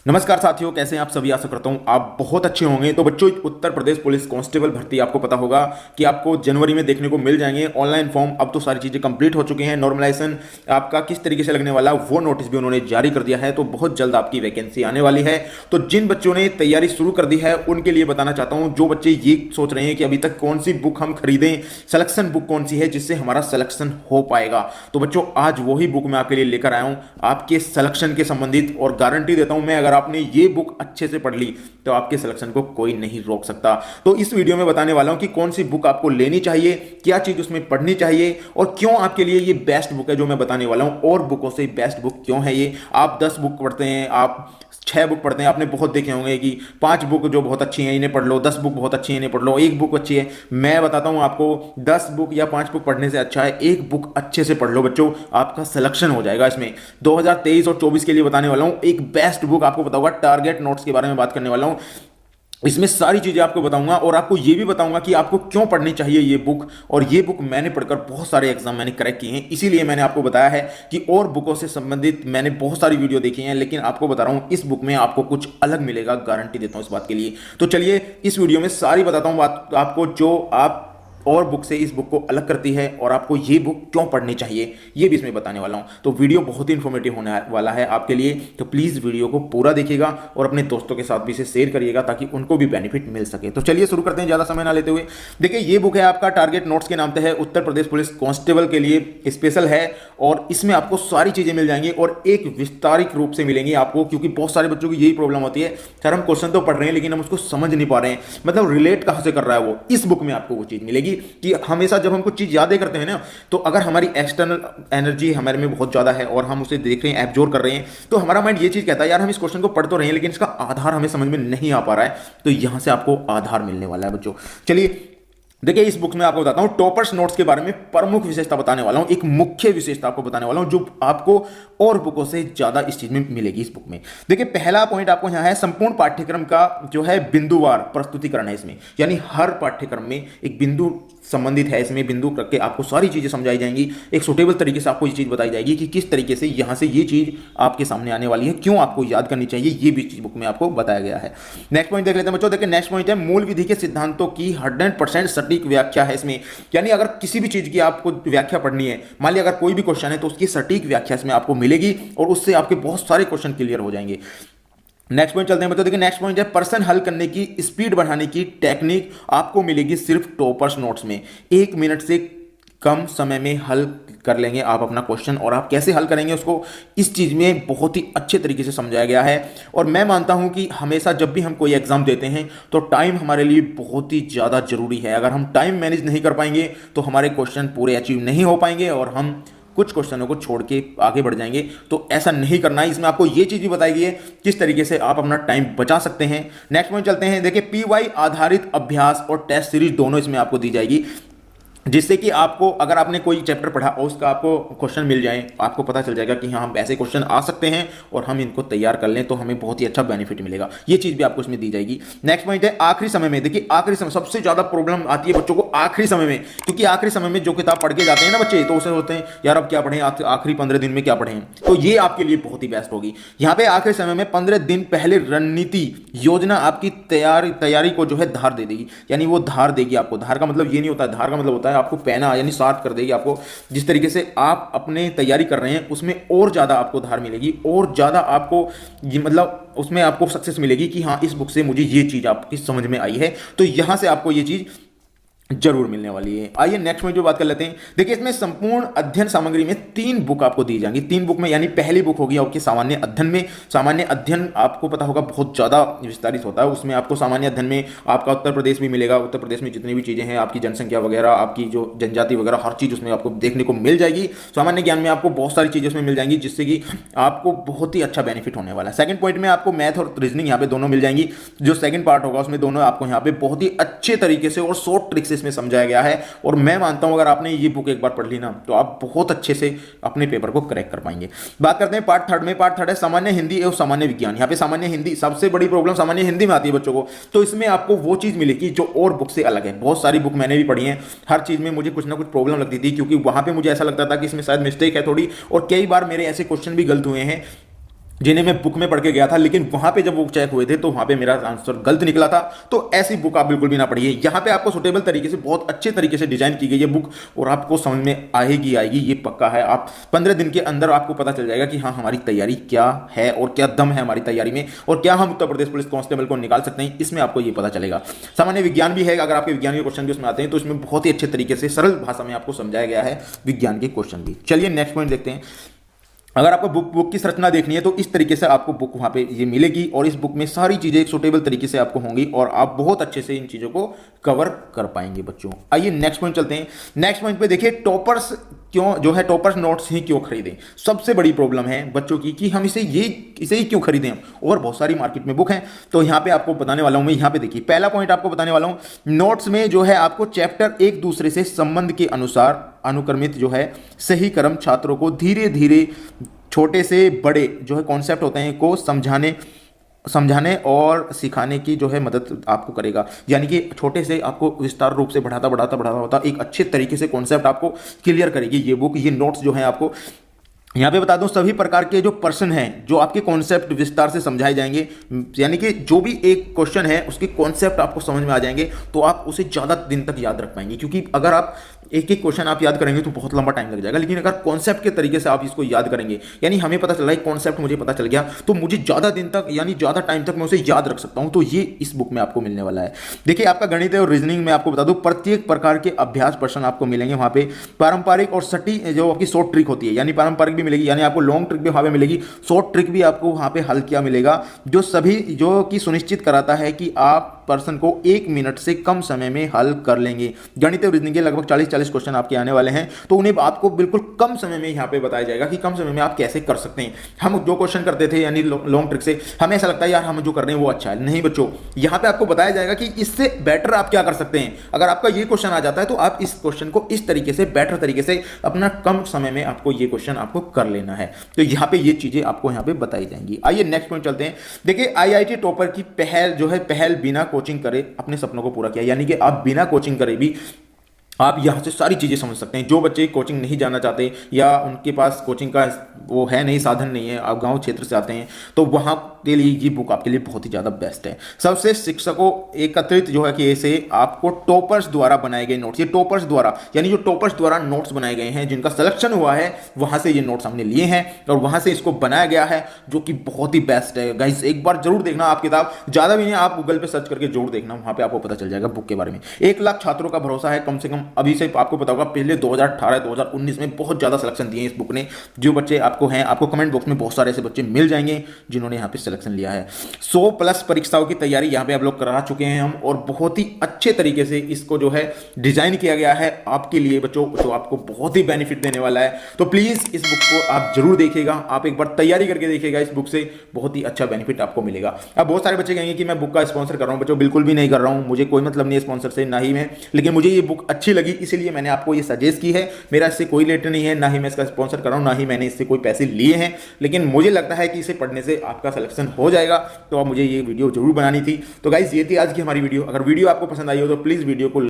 नमस्कार साथियों, कैसे हैं आप सभी। आशा करता हूं आप बहुत अच्छे होंगे। तो बच्चों, उत्तर प्रदेश पुलिस कांस्टेबल भर्ती आपको पता होगा कि आपको जनवरी में देखने को मिल जाएंगे। ऑनलाइन फॉर्म अब तो सारी चीज़ें कंप्लीट हो चुकी हैं। नॉर्मलाइजेशन आपका किस तरीके से लगने वाला वो नोटिस भी उन्होंने जारी कर दिया है। तो बहुत जल्द आपकी वैकेंसी आने वाली है। तो जिन बच्चों ने तैयारी शुरू कर दी है उनके लिए बताना चाहता हूँ। जो बच्चे ये सोच रहे हैं कि अभी तक कौन सी बुक हम खरीदें, सिलेक्शन बुक कौन सी है जिससे हमारा सिलेक्शन हो पाएगा, तो बच्चों आज वही बुक मैं आपके लिए लेकर आया हूँ आपके सिलेक्शन के संबंधित। और गारंटी देता हूं मैं, अगर आपने ये बुक अच्छे से पढ़ ली तो आपके सिलेक्शन को कोई नहीं रोक सकता। तो इस वीडियो में बताने वाला हूं कि कौन सी बुक आपको लेनी चाहिए, क्या चीज उसमें पढ़नी चाहिए और क्यों आपके लिए ये बेस्ट बुक है जो मैं बताने वाला हूं। और बुकों से बेस्ट बुक क्यों है ये। आप 10 बुक पढ़ते हैं, आप 6 बुक पढ़ते हैं, आपने बहुत देखे होंगे कि 5 बुक जो बहुत अच्छी हैं इन्हें पढ़ लो, 10 बुक बहुत अच्छी हैं इन्हें पढ़ लो, 1 बुक अच्छी है। मैं बताता हूं आपको, 10 बुक या 5 बुक पढ़ने से अच्छा है 1 बुक अच्छे से पढ़ लो बच्चों, आपका सिलेक्शन हो जाएगा। इसमें 2023 और 24 के लिए बताने वाला हूं एक बेस्ट बुक। आपको पता होगा टारगेट नोट्स के बारे में बात करने वाला हूं। इसमें सारी चीजें आपको बताऊंगा और आपको ये भी बताऊंगा कि आपको क्यों पढ़नी चाहिए ये बुक। और ये बुक मैंने पढ़कर बहुत सारे एग्जाम मैंने क्रैक किए हैं, इसीलिए मैंने आपको बताया है कि और बुकों से संबंधित मैंने बहुत सारी वीडियो देखी हैं, लेकिन आपको बता रहा हूं इस बुक में आपको कुछ अलग मिलेगा, गारंटी देता हूं इस बात के लिए। तो चलिए इस वीडियो में सारी बताता हूं बात आपको, जो आप और बुक से इस बुक को अलग करती है और आपको ये बुक क्यों पढ़नी चाहिए ये भी इसमें बताने वाला हूं। तो वीडियो बहुत ही इंफॉर्मेटिव होने वाला है आपके लिए। तो प्लीज़ वीडियो को पूरा देखिएगा और अपने दोस्तों के साथ भी इसे शेयर करिएगा ताकि उनको भी बेनिफिट मिल सके। तो चलिए शुरू करते हैं ज़्यादा समय ना लेते हुए। देखिए ये बुक है आपका टारगेट नोट्स के नाम से है, उत्तर प्रदेश पुलिस कांस्टेबल के लिए स्पेशल है। और इसमें आपको सारी चीज़ें मिल जाएंगी और एक विस्तारित रूप से मिलेंगी आपको, क्योंकि बहुत सारे बच्चों की यही प्रॉब्लम होती है, सर हम क्वेश्चन तो पढ़ रहे हैं लेकिन हम उसको समझ नहीं पा रहे हैं, मतलब रिलेट कहाँ से कर रहा है वो। इस बुक में आपको वो चीज़ मिलेगी कि हमेशा जब हम कुछ चीज यादें करते हैं ना, तो अगर हमारी एक्सटर्नल एनर्जी हमारे में बहुत ज्यादा है और हम उसे देख रहे हैं, एब्जॉर्ब कर रहे हैं, तो हमारा माइंड ये चीज कहता है यार हम इस क्वेश्चन को पढ़ तो रहे हैं लेकिन इसका आधार हमें समझ में नहीं आ पा रहा है। तो यहां से आपको आधार मिलने वाला है बच्चों। चलिए देखिए इस बुक में आपको बताता हूं टॉपर्स नोट्स के बारे में प्रमुख विशेषता बताने वाला हूं, एक मुख्य विशेषता आपको बताने वाला हूं जो आपको और बुकों से ज्यादा इस चीज में मिलेगी इस बुक में। देखिए पहला पॉइंट आपको यहां है, संपूर्ण पाठ्यक्रम का जो है बिंदुवार प्रस्तुतिकरण है इसमें, यानी हर पाठ्यक्रम में एक बिंदु संबंधित है, इसमें बिंदु करके आपको सारी चीजें समझाई जाएंगी, एक सुटेबल तरीके से आपको ये चीज बताई जाएगी कि किस तरीके से यहां से ये चीज आपके सामने आने वाली है, क्यों आपको याद करनी चाहिए, ये भी चीज बुक में आपको बताया गया है। नेक्स्ट पॉइंट देख लेते हैं बच्चों। देखिए नेक्स्ट पॉइंट है मूल विधि के सिद्धांतों की 100% सटीक व्याख्या है इसमें, यानी अगर किसी भी चीज की आपको व्याख्या पढ़नी है, मान लिया अगर कोई भी क्वेश्चन है तो उसकी सटीक व्याख्या इसमें आपको मिलेगी और उससे आपके बहुत सारे क्वेश्चन क्लियर हो जाएंगे। नेक्स्ट पॉइंट चलते हैं बच्चों। देखिए नेक्स्ट पॉइंट है प्रश्न हल करने की स्पीड बढ़ाने की टेक्निक आपको मिलेगी सिर्फ टॉपर्स नोट्स में। 1 मिनट से कम समय में हल कर लेंगे आप अपना क्वेश्चन, और आप कैसे हल करेंगे उसको इस चीज में बहुत ही अच्छे तरीके से समझाया गया है। और मैं मानता हूं कि हमेशा जब भी हम कोई एग्जाम देते हैं तो टाइम हमारे लिए बहुत ही ज्यादा जरूरी है। अगर हम टाइम मैनेज नहीं कर पाएंगे तो हमारे क्वेश्चन पूरे अचीव नहीं हो पाएंगे और हम कुछ क्वेश्चनों को छोड़ के आगे बढ़ जाएंगे। तो ऐसा नहीं करना है। इसमें आपको ये चीज भी बताई गई है किस तरीके से आप अपना टाइम बचा सकते हैं। नेक्स्ट पॉइंट चलते हैं। देखिए पीवाई आधारित अभ्यास और टेस्ट सीरीज दोनों इसमें आपको दी जाएगी, जिससे कि आपको अगर आपने कोई चैप्टर पढ़ा और उसका आपको क्वेश्चन मिल जाए, आपको पता चल जाएगा कि हाँ हम ऐसे क्वेश्चन आ सकते हैं और हम इनको तैयार कर लें तो हमें बहुत ही अच्छा बेनिफिट मिलेगा। ये चीज भी आपको इसमें दी जाएगी। नेक्स्ट पॉइंट है आखिरी समय में। देखिए आखिरी समय सबसे ज्यादा प्रॉब्लम आती है बच्चों को आखिरी समय में, क्योंकि आखिरी समय में जो किताब पढ़ के जाते हैं ना बच्चे, तो उसे होते हैं यार अब क्या पढ़ें, आखिरी 15 दिन में क्या पढ़ें। तो ये आपके लिए बहुत ही बेस्ट होगी। यहाँ पे आखिरी समय में 15 दिन पहले रणनीति योजना आपकी तैयारी को जो है धार दे देगी, यानी वो धार देगी आपको। धार का मतलब ये नहीं होता है, धार का मतलब होता है आपको पैना, यानी शार्प कर देगी आपको। जिस तरीके से आप अपने तैयारी कर रहे हैं उसमें और ज्यादा आपको धार मिलेगी और ज्यादा आपको मतलब उसमें आपको सक्सेस मिलेगी कि हाँ इस बुक से मुझे ये चीज आपकी समझ में आई है। तो यहां से आपको ये चीज जरूर मिलने वाली है। आइए नेक्स्ट में जो बात कर लेते हैं। देखिए इसमें संपूर्ण अध्ययन सामग्री में 3 बुक आपको दी जाएंगी। 3 बुक में, यानी पहली बुक होगी आपकी सामान्य अध्ययन में। सामान्य अध्ययन आपको पता होगा बहुत ज्यादा विस्तारित होता है, उसमें आपको सामान्य अध्ययन में आपका उत्तर प्रदेश भी मिलेगा। उत्तर प्रदेश में जितनी भी चीजें हैं, आपकी जनसंख्या वगैरह, आपकी जो जनजाति वगैरह, हर चीज उसमें आपको देखने को मिल जाएगी। सामान्य ज्ञान में आपको बहुत सारी चीजें उसमें मिल जाएंगी जिससे कि आपको बहुत ही अच्छा बेनिफिट होने वाला है। सेकंड पॉइंट में आपको मैथ और रीजनिंग यहाँ पे दोनों मिल जाएंगी। जो सेकंड पार्ट होगा उसमें दोनों आपको यहाँ पे बहुत ही अच्छे तरीके से और शॉर्ट ट्रिक से इसमें समझाया गया है। और मैं मानता हूं अगर आपने ये बुक एक बार पढ़ ली ना तो आप बहुत अच्छे से अपने पेपर को क्रैक कर पाएंगे। बात करते हैं पार्ट थर्ड में। पार्ट थर्ड है सामान्य हिंदी एवं सामान्य विज्ञान। यहाँ पे सामान्य हिंदी, सबसे बड़ी प्रॉब्लम सामान्य हिंदी में आती है बच्चों को, तो इसमें आपको वो चीज मिलेगी जो और बुक से अलग है। बहुत सारी बुक मैंने भी पढ़ी है, हर चीज में मुझे कुछ ना कुछ प्रॉब्लम लगती थी, क्योंकि वहां पे मुझे ऐसा लगता था कि इसमें शायद मिस्टेक है थोड़ी, और कई बार मेरे ऐसे क्वेश्चन भी गलत हुए हैं जिन्हें मैं बुक में पढ़ के गया था, लेकिन वहां पे जब वो चेक हुए थे तो वहां पे मेरा आंसर गलत निकला था। तो ऐसी बुक आप बिल्कुल भी ना पढ़िए। यहाँ पे आपको सुटेबल तरीके से बहुत अच्छे तरीके से डिजाइन की गई है बुक, और आपको समझ में आएगी ये पक्का है। आप 15 दिन के अंदर आपको पता चल जाएगा कि हाँ हमारी तैयारी क्या है और क्या दम है हमारी तैयारी में, और क्या हम उत्तर प्रदेश पुलिस कांस्टेबल को निकाल सकते हैं, इसमें आपको ये पता चलेगा। सामान्य विज्ञान भी है, अगर आपके विज्ञान के क्वेश्चन भी उसमें आते हैं तो इसमें बहुत ही अच्छे तरीके से सरल भाषा में आपको समझाया गया है विज्ञान के क्वेश्चन भी। चलिए नेक्स्ट पॉइंट देखते हैं। अगर आपको बुक की संरचना देखनी है तो इस तरीके से आपको बुक वहाँ पे ये मिलेगी, और इस बुक में सारी चीज़ें एक सुटेबल तरीके से आपको होंगी और आप बहुत अच्छे से इन चीज़ों को कवर कर पाएंगे बच्चों। आइए नेक्स्ट पॉइंट चलते हैं। नेक्स्ट पॉइंट पे देखिए, टॉपर्स क्यों जो है टॉपर्स नोट्स ही क्यों खरीदें। सबसे बड़ी प्रॉब्लम है बच्चों की कि हम इसे ही क्यों खरीदें, और बहुत सारी मार्केट में बुक हैं। तो यहाँ पे आपको बताने वाला हूँ मैं। यहाँ पे देखिए पहला पॉइंट आपको बताने वाला हूँ, नोट्स में जो है आपको चैप्टर एक दूसरे से संबंध के अनुसार अनुक्रमित जो है सही क्रम छात्रों को धीरे धीरे छोटे से बड़े जो है कॉन्सेप्ट होते हैं को समझाने और सिखाने की जो है मदद आपको करेगा। यानी कि छोटे से आपको विस्तार रूप से बढ़ाता एक अच्छे तरीके से कॉन्सेप्ट आपको क्लियर करेगी ये बुक। ये नोट्स जो है आपको यहाँ पे बता दूं, सभी प्रकार के जो पर्सन हैं जो आपके कॉन्सेप्ट विस्तार से समझाए जाएंगे। यानी कि जो भी एक क्वेश्चन है उसके कॉन्सेप्ट आपको समझ में आ जाएंगे, तो आप उसे ज़्यादा दिन तक याद रख पाएंगे। क्योंकि अगर आप एक एक क्वेश्चन आप याद करेंगे तो बहुत लंबा टाइम लग जाएगा, लेकिन अगर कॉन्सेप्ट के तरीके से आप इसको याद करेंगे, यानी हमें पता चल रहा है कॉन्सेप्ट मुझे पता चल गया, तो मुझे ज़्यादा दिन तक यानी ज़्यादा टाइम तक मैं उसे याद रख सकता हूँ। तो ये इस बुक में आपको मिलने वाला है। देखिए आपका गणित और रीजनिंग में आपको बता दूं, प्रत्येक प्रकार के अभ्यास प्रश्न आपको मिलेंगे वहाँ पे। पारंपरिक और सटी जो आपकी शॉर्ट ट्रिक होती है, यानी पारंपरिक भी मिलेगी, यानी आपको लॉन्ग ट्रिक भी वहाँ पे मिलेगी, शॉर्ट ट्रिक भी आपको वहाँ पे हल किया मिलेगा, जो कि सुनिश्चित कराता है कि आप पर्सन को 1 मिनट से कम समय में हल कर लेंगे। गणित और रीजनिंग के लगभग 40 क्वेश्चन आपके आने वाले हैं, तो उन्हें आपको बिल्कुल कम समय में यहाँ पे बताया जाएगा कि कम समय में आप कैसे कर सकते हैं। हम जो क्वेश्चन करते थे यानी लॉन्ग ट्रिक से, हमें ऐसा लगता है यार हम जो कर रहे हैं वो अच्छा है। नहीं बच्चों, यहाँ पे आपको बताया जाएगा कि इससे बेटर आप क्या कर सकते हैं। अगर आपका ये क्वेश्चन आ जाता है तो आप इस क्वेश्चन को इस तरीके से बेटर तरीके से अपना कम समय में आपको ये क्वेश्चन आपको कर लेना है। तो यहाँ पे ये चीजें आपको यहाँ पे बताई जाएंगी। आइए नेक्स्ट पॉइंट चलते हैं। देखिए आईआईटी टॉपर की पहल बिना कोचिंग करे अपने सपनों को पूरा किया। यानी कि आप बिना कोचिंग करे भी आप यहाँ से सारी चीज़ें समझ सकते हैं। जो बच्चे कोचिंग नहीं जाना चाहते या उनके पास कोचिंग का वो है नहीं, साधन नहीं है, आप गांव क्षेत्र से आते हैं, तो वहाँ के लिए ये बुक आपके लिए बहुत ही ज़्यादा बेस्ट है। सबसे शिक्षकों एकत्रित जो है कि ऐसे आपको टॉपर्स द्वारा बनाए गए नोट्स, ये टॉपर्स द्वारा यानी जो टॉपर्स द्वारा नोट्स बनाए गए हैं, जिनका सिलेक्शन हुआ है, वहाँ से ये नोट्स हमने लिए हैं और वहाँ से इसको बनाया गया है, जो कि बहुत ही बेस्ट है। गाइस एक बार जरूर देखना आप किताब, ज़्यादा भी नहीं, आप गूगल पे सर्च करके जरूर देखना, वहाँ पे आपको पता चल जाएगा बुक के बारे में। 1 लाख छात्रों का भरोसा है कम से कम। अभी से आपको पता होगा पहले 2018-2019 में बहुत ज़्यादा सिलेक्शन दिए इस बुक ने। जो बच्चे आपको हैं, आपको कमेंट बॉक्स में बहुत सारे ऐसे बच्चे मिल जाएंगे जिन्होंने यहाँ पे सिलेक्शन लिया है। 100+ परीक्षाओं की तैयारी यहाँ पे आप लोग करा चुके हैं हम, और बहुत ही अच्छे तरीके से इसको जो है डिजाइन किया गया है आपके लिए बच्चों, जो आपको बहुत ही बेनिफिट देने वाला है। तो प्लीज़ इस बुक को आप जरूर देखिएगा, आप एक बार तैयारी करके देखिएगा, इस बुक से बहुत ही अच्छा बेनिफिट आपको मिलेगा। अब बहुत सारे बच्चे कहेंगे कि मैं बुक का स्पॉन्सर कर रहा हूँ। बच्चों बिल्कुल भी नहीं कर रहा हूँ, मुझे कोई मतलब नहीं है स्पॉन्सर से, ना ही मैं, लेकिन मुझे ये बुक अच्छी लगी इसलिए मैंने आपको ये सजेस्ट की है। मेरा इससे कोई रिलेटेड नहीं है, ना ही मैं इसका स्पॉन्सर कर रहा हूँ, ना ही मैंने इससे कोई पैसे लिए हैं, लेकिन मुझे लगता है कि इसे पढ़ने से आपका सिलेक्शन हो जाएगा। तो अब मुझे ये वीडियो जरूर बनानी थी। तो गाइस ये थी आज की हमारी वीडियो। अगर वीडियो आपको पसंद आई हो तो प्लीज़ वीडियो को